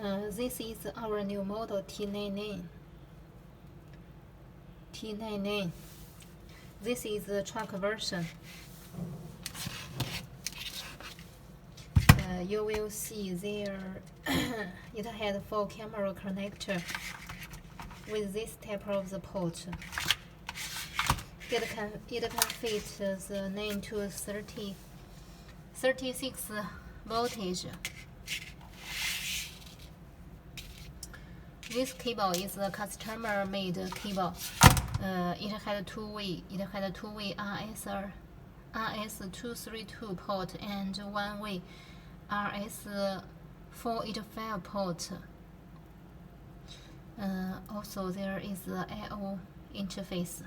This is our new model T99. T99. This is the truck version. You will see there it had 4 camera connector with this type of the port. It can fit the 9 to 36 voltage. This cable is a customer-made cable. It had two-way RS232 port and one-way RS485 port. Also, there is the I/O interface.